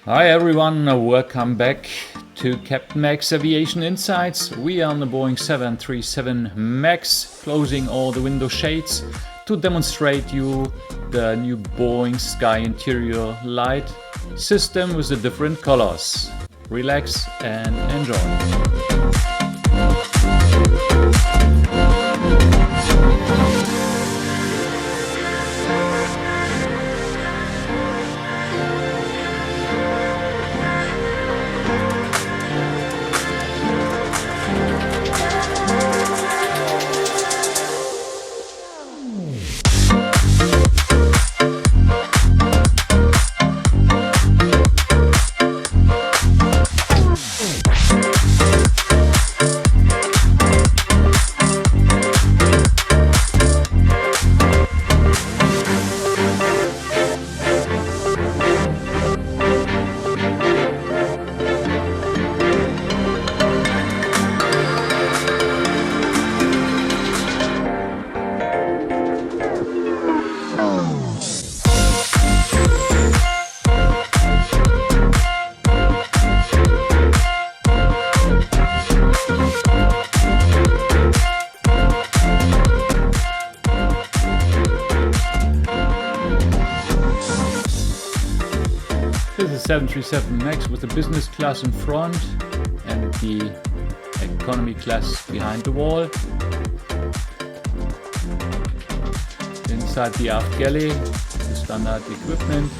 Hi everyone, welcome back to Captain Max Aviation Insights. We are on the Boeing 737 MAX, closing all the window shades to demonstrate you the new Boeing Sky Interior light system with the different colors. Relax and enjoy. This is 737 MAX with the business class in front and the economy class behind the wall. Inside the aft galley, the standard equipment.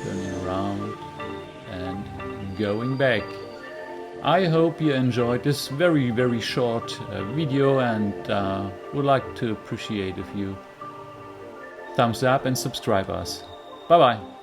Turning around and going back. I hope you enjoyed this very short video and would like to appreciate if you thumbs up and subscribe us. Bye bye.